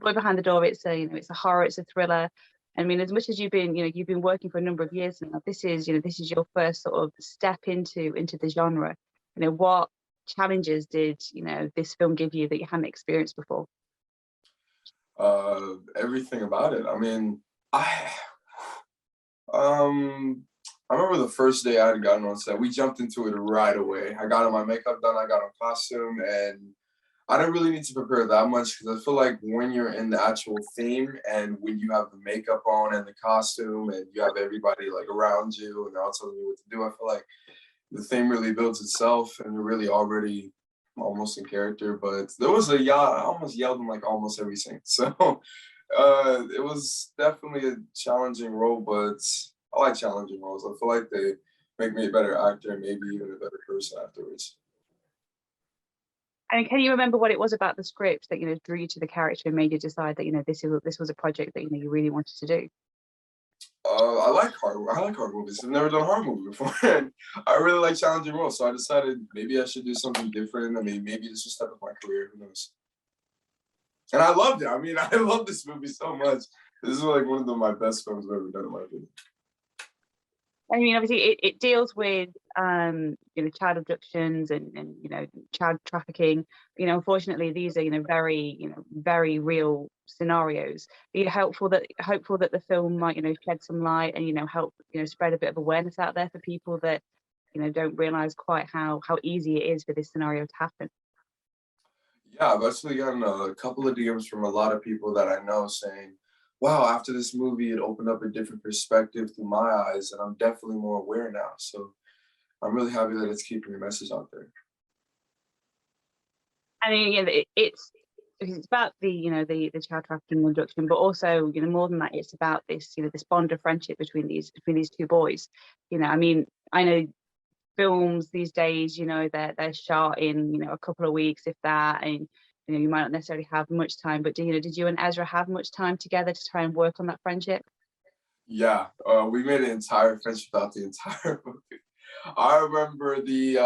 Boy Behind the Door, it's a, it's a horror, it's a thriller. I mean, as much as you've been, you've been working for a number of years now, this is, this is your first sort of step into the genre. What challenges did, this film give you that you hadn't experienced before? Everything about it. I mean, um, I remember the first day I had gotten on set, we jumped into it right away. I got on my makeup done, I got on costume, and I didn't really need to prepare that much because I feel like when you're in the actual theme and when you have the makeup on and the costume and you have everybody like around you and they're all telling you what to do, I feel like the theme really builds itself and you're really already almost in character. But there was a yeah, I almost yelled in like almost every scene. So it was definitely a challenging role, but I like challenging roles. I feel like they make me a better actor and maybe even a better person afterwards. And can you remember what it was about the script that drew you to the character and made you decide that this was a project that you really wanted to do? I like horror movies. I've never done a horror movie before, and I really like challenging roles. So I decided maybe I should do something different. I mean, maybe this will step up my career. Who knows? And I loved it. I mean, I love this movie so much. This is like one of my best films I've ever done in my opinion. I mean, obviously, it deals with child abductions and child trafficking. Unfortunately, these are very very real scenarios. Are you hopeful that the film might shed some light and help spread a bit of awareness out there for people that don't realize quite how easy it is for this scenario to happen? Yeah, I've actually gotten a couple of DMs from a lot of people that I know saying, wow, after this movie, it opened up a different perspective through my eyes, and I'm definitely more aware now. So I'm really happy that it's keeping your message out there. I mean, it's about the child trafficking and abduction, but also more than that, it's about this bond of friendship between these two boys. I mean, I know films these days, they're shot in a couple of weeks, if that, and you might not necessarily have much time. But did you and Ezra have much time together to try and work on that friendship? Yeah, we made an entire friendship out the entire movie. I remember the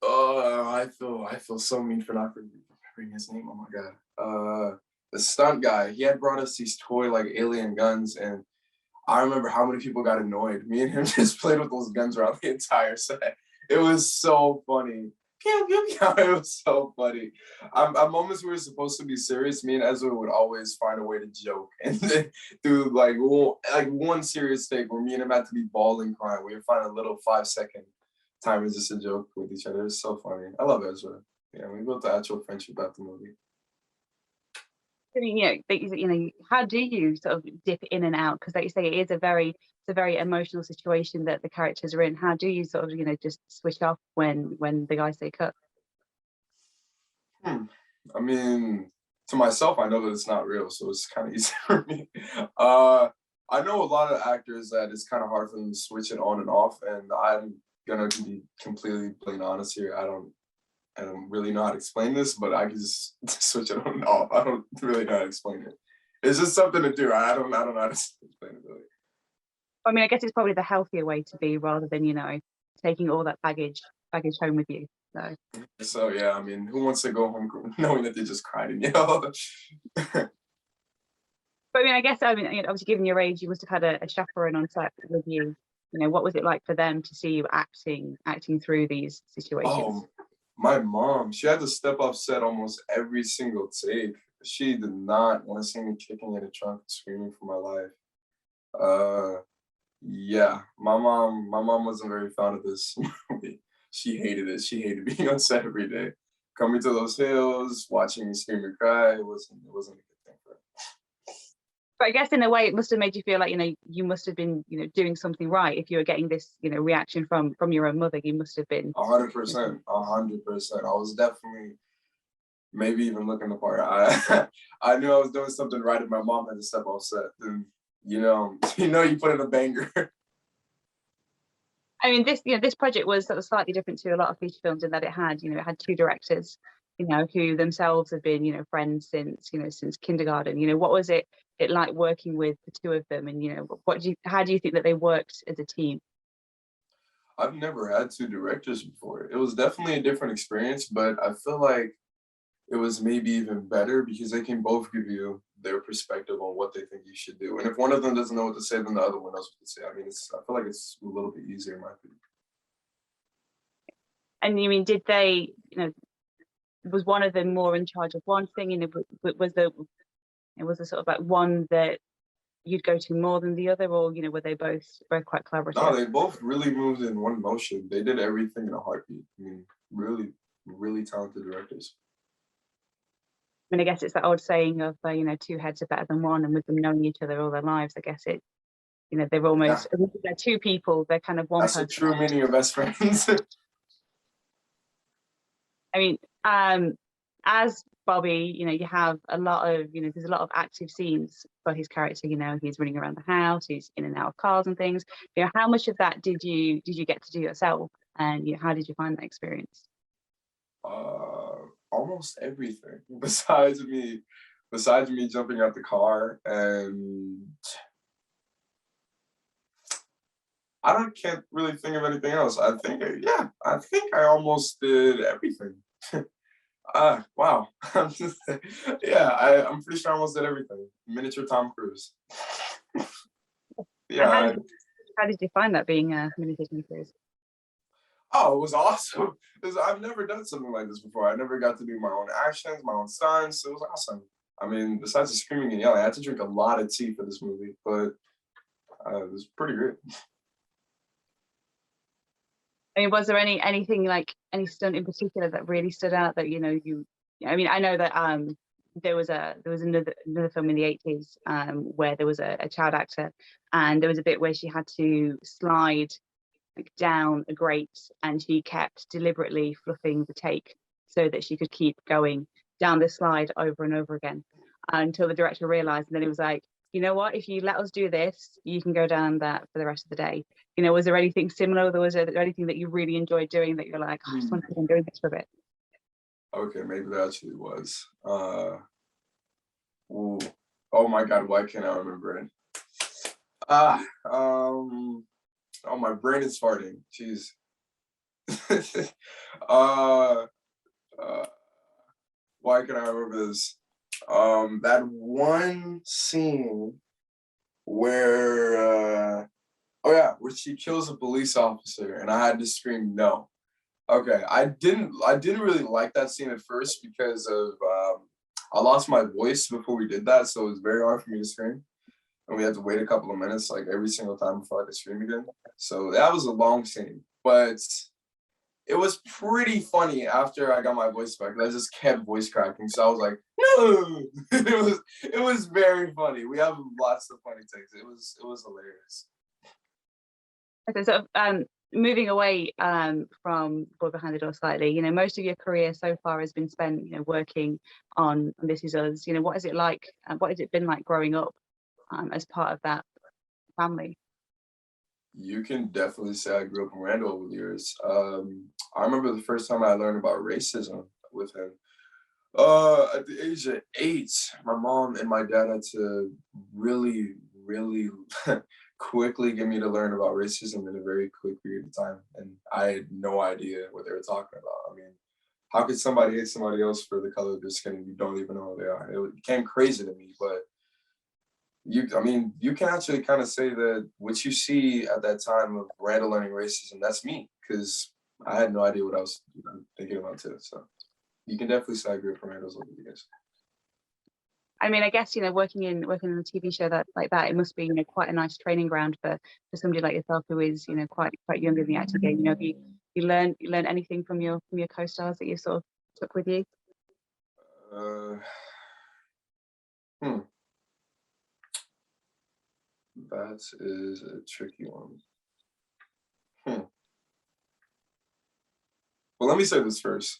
I feel so mean for not remembering his name. Oh my god. The stunt guy, he had brought us these toy like alien guns, and I remember how many people got annoyed. Me and him just played with those guns around the entire set. It was so funny. Pew, pew, pew. It was so funny. At moments we were supposed to be serious, me and Ezra would always find a way to joke. And then through like one serious take where me and him had to be bawling crying, we would find a little 5-second time just a joke with each other. It's so funny. I love Ezra. Yeah, we built the actual friendship at the movie. I mean, how do you sort of dip in and out? Because, like you say, it's a very emotional situation that the characters are in. How do you sort of just switch off when the guys say cut? I mean, to myself, I know that it's not real, so it's kind of easy for me. I know a lot of actors that it's kind of hard for them to switch it on and off, and I'm gonna be completely plain honest here. I don't really know how to explain this, but I can just switch it on and off. I don't really know how to explain it. It's just something to do. I don't know how to explain it really. I mean, I guess it's probably the healthier way to be rather than taking all that baggage home with you. So yeah, I mean, who wants to go home knowing that they just cried and yelled? But I mean, I guess obviously, given your age, you must have had a chaperone on set with you. What was it like for them to see you acting through these situations? Oh, my mom, she had to step off set almost every single take. She did not want to see me kicking in the trunk and screaming for my life. Yeah, my mom wasn't very fond of this movie. She hated it. She hated being on set every day. Coming to those hills, watching me scream and cry, it wasn't a good thing for her. But I guess in a way, it must have made you feel like you must have been doing something right if you were getting this reaction from your own mother. You must have been 100%, 100%. I was definitely maybe even looking the part. I knew I was doing something right, and my mom had to step off set. And you put in a banger. I mean, this project was sort of slightly different to a lot of feature films in that it had two directors, who themselves have been friends since kindergarten. What was it like working with the two of them, and how do you think that they worked as a team? I've never had two directors before. It was definitely a different experience, but I feel like it was maybe even better because they can both give you their perspective on what they think you should do. And if one of them doesn't know what to say, then the other one knows what to say. I mean, I feel like it's a little bit easier in my opinion. And you mean, did they, was one of them more in charge of one thing, was the sort of like one that you'd go to more than the other, or were they both quite collaborative? No, they both really moved in one motion. They did everything in a heartbeat. I mean, really, really talented directors. I mean, I guess it's that old saying of two heads are better than one, and with them knowing each other all their lives, I guess they're almost they're two people. They're kind of one person. That's the true meaning of best friends. I mean, as Bobby, you have a lot of, there's a lot of active scenes for his character. He's running around the house, he's in and out of cars and things. How much of that did you get to do yourself, and how did you find that experience? Almost everything besides me jumping out the car, and can't really think of anything else. I think I almost did everything. Wow. I'm pretty sure I almost did everything. Miniature Tom Cruise. Yeah. How did you find that, being a miniature Tom Cruise? Oh, it was awesome. Because I've never done something like this before. I never got to do my own actions, my own stunts. It was awesome. I mean, besides the screaming and yelling, I had to drink a lot of tea for this movie, but it was pretty great. I mean, was there anything like any stunt in particular that really stood out that I mean, I know that there was another film in the 80s where there was a child actor, and there was a bit where she had to slide down a grate, and she kept deliberately fluffing the take so that she could keep going down the slide over and over again until the director realized, and then it was like, you know what, if you let us do this, you can go down that for the rest of the day. Was there anything similar? Was there anything that you really enjoyed doing that you're like, I just want to keep doing this for a bit? Okay, maybe that actually was. Oh my God, why can't I remember it? Oh, my brain is farting. Jeez. Why can I remember this? That one scene where where she kills a police officer, and I had to scream no. Okay, I didn't really like that scene at first because of I lost my voice before we did that, so it was very hard for me to scream, and we had to wait a couple of minutes like every single time before I could scream again. So that was a long scene, but it was pretty funny after I got my voice back. I just kept voice cracking, so I was like, no. it was very funny. We have lots of funny takes. It was hilarious. Okay, so moving away from Boy Behind the Door slightly, most of your career so far has been spent, working on This Is Us. What is it like? What has it been like growing up as part of that family? You can definitely say I grew up in Randall over the years. I remember the first time I learned about racism with him. At the age of 8, my mom and my dad had to really, really quickly get me to learn about racism in a very quick period of time. And I had no idea what they were talking about. I mean, how could somebody hate somebody else for the color of their skin and you don't even know who they are? It became crazy to me, but you can actually kind of say that what you see at that time of Randall learning racism, that's me, because I had no idea what I was thinking about too. So you can definitely say I grew up from Randall's over the years. I mean, I guess working in a TV show like that, it must be quite a nice training ground for somebody like yourself who is quite young in the acting game. Have you learn anything from your co-stars that you sort of took with you? That is a tricky one. Well, let me say this first.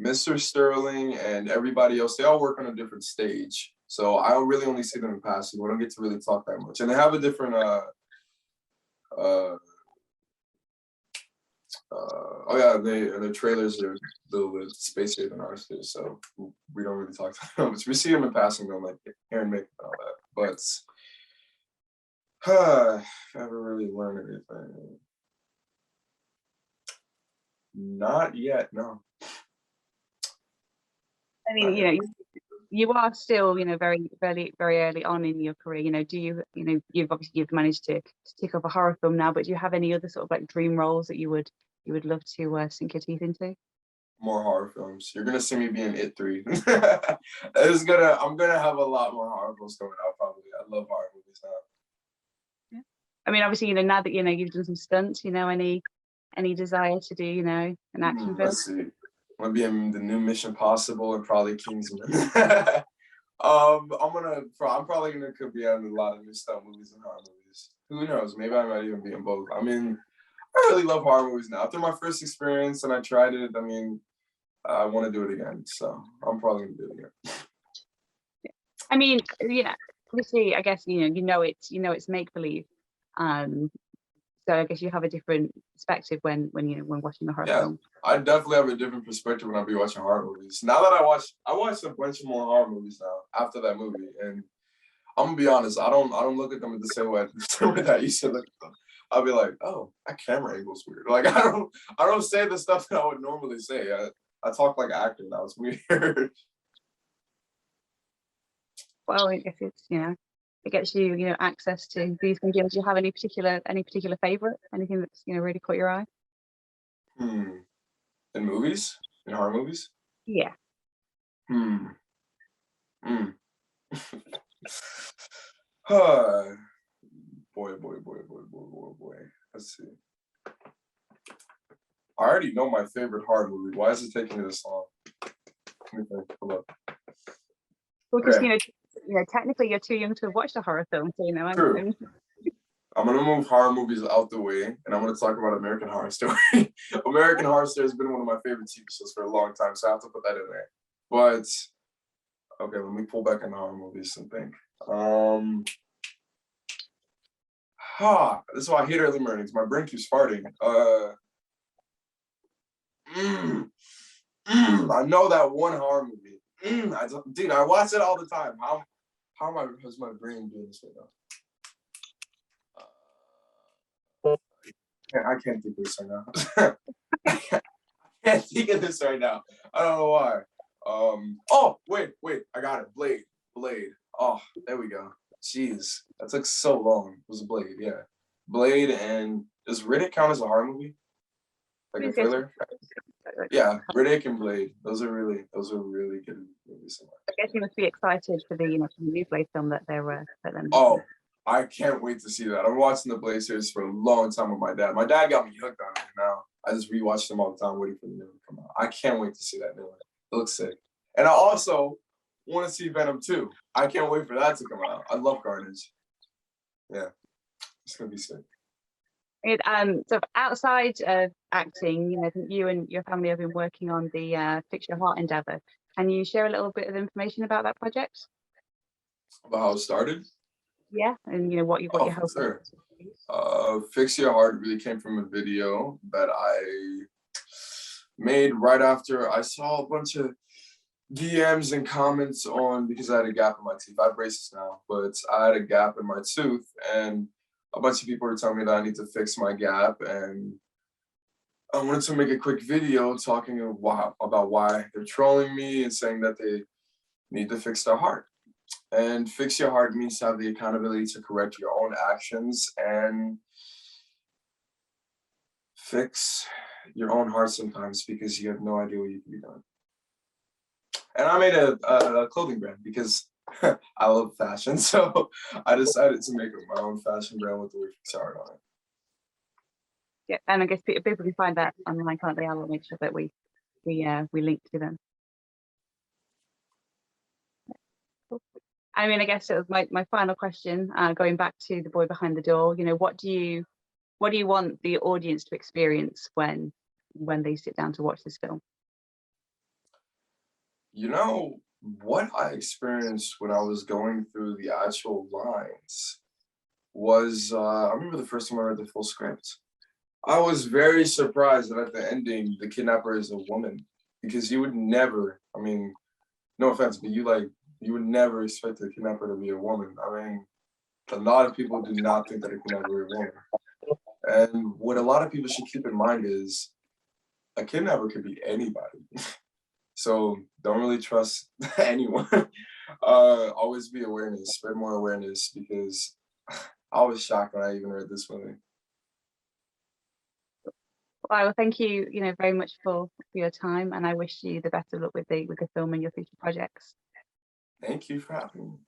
Mr. Sterling and everybody else, they all work on a different stage. So I don't really only see them in passing. We don't get to really talk that much. And they have a different the trailers are a little bit spicier than ours too, so we don't really talk to them much. We see them in passing though, like hair and makeup and all that. But I haven't really learned anything. Not yet, no. I mean, you know, you are still, you know, very, very, very early on in your career. You know, do you, you know, you've managed to tick off a horror film now, but do you have any other sort of like dream roles that you would love to sink your teeth into? More horror films. You're gonna see me being It 3. I'm gonna have a lot more horror films coming out probably. I love horror movies now. Yeah. I mean, obviously, you know, now that you know you've done some stunts, you know, any desire to do, you know, an action film? Let's see. I'm gonna be in the new Mission Possible and probably Kingsman. I'm probably gonna could be on a lot of new stuff movies and horror movies. Who knows? Maybe I might even be in both. I mean, I really love horror movies now. After my first experience and I tried it, I mean, I want to do it again. So I'm probably gonna do it again. I mean, yeah, obviously, I guess you know it's make believe. Um, so I guess you have a different perspective when you know when watching a horror Yeah, film. I definitely have a different perspective when I be watching horror movies. Now that I watched a bunch of more horror movies now after that movie, and I'm gonna be honest, I don't look at them the same way, the same way that I used to look at them. I'll be like, oh, that camera angle's weird. Like I don't say the stuff that I would normally say. I talk like an actor now. It's weird. Well, I guess it's you know it gets you know access to these videos. Do you have any particular favorite? Anything that's you know really caught your eye? Hmm. In movies? In horror movies? Yeah. Hmm. Hmm. Huh. Boy. Let's see. I already know my favorite horror movie. Why is it taking me this long? Let me think. Hold up. Because Okay. you know technically you're too young to have watched a horror film, so you know True. I'm gonna move horror movies out the way, and I'm gonna talk about American Horror Story. American Horror Story has been one of my favorite TV shows for a long time, so I have to put that in there. But okay, let me pull back in horror movies and think. This is why I hate early mornings. My brain keeps farting. I know that one horror movie. Dude, I watch it all the time. How's my brain doing this right now? I can't think of this right now. I can't think of this right now. I don't know why. Oh, wait, I got it. Blade. Oh, there we go. Jeez, that took so long. It was Blade, yeah. Blade, and does Riddick count as a horror movie? Like a thriller? Yeah, Riddick and Blade. Those are really good movies. I guess you must be excited for the you know for the new Blade film that they're Oh, I can't wait to see that. I'm watching the Blade series for a long time with my dad. My dad got me hooked on it now. I just rewatch them all the time, waiting for the new one to come out. I can't wait to see that new one. It looks sick. And I also want to see Venom 2. I can't wait for that to come out. I love Carnage. Yeah, it's gonna be sick. So outside of acting, you know, I think you and your family have been working on the Fix Your Heart endeavor. Can you share a little bit of information about that project? About how it started? Yeah, and you know what Oh, you're for hoping. sure. Fix Your Heart really came from a video that I made right after I saw a bunch of DMs and comments on because I had a gap in my teeth. I have braces now, but I had a gap in my tooth, and a bunch of people were telling me that I need to fix my gap, and I wanted to make a quick video talking about why they're trolling me and saying that they need to fix their heart. And fix your heart means to have the accountability to correct your own actions and fix your own heart sometimes because you have no idea what you can be doing. And I made a clothing brand because I love fashion. So I decided to make my own fashion brand with the word Fix Your Heart on it. Yeah, and I guess people can find that online, can't they? I will make sure that we link to them. I mean, I guess it was my final question, going back to The Boy Behind the Door. You know, what do you want the audience to experience when they sit down to watch this film? You know, what I experienced when I was going through the actual lines was, I remember the first time I read the full script. I was very surprised that at the ending, the kidnapper is a woman, because you would never, I mean, no offense, but you would never expect the kidnapper to be a woman. I mean, a lot of people do not think that a kidnapper is a woman. And what a lot of people should keep in mind is a kidnapper could be anybody. So don't really trust anyone. Always be awareness, spread more awareness because I was shocked when I even read this movie. Well, thank you, very much for your time, and I wish you the best of luck with the film and your future projects. Thank you for having me.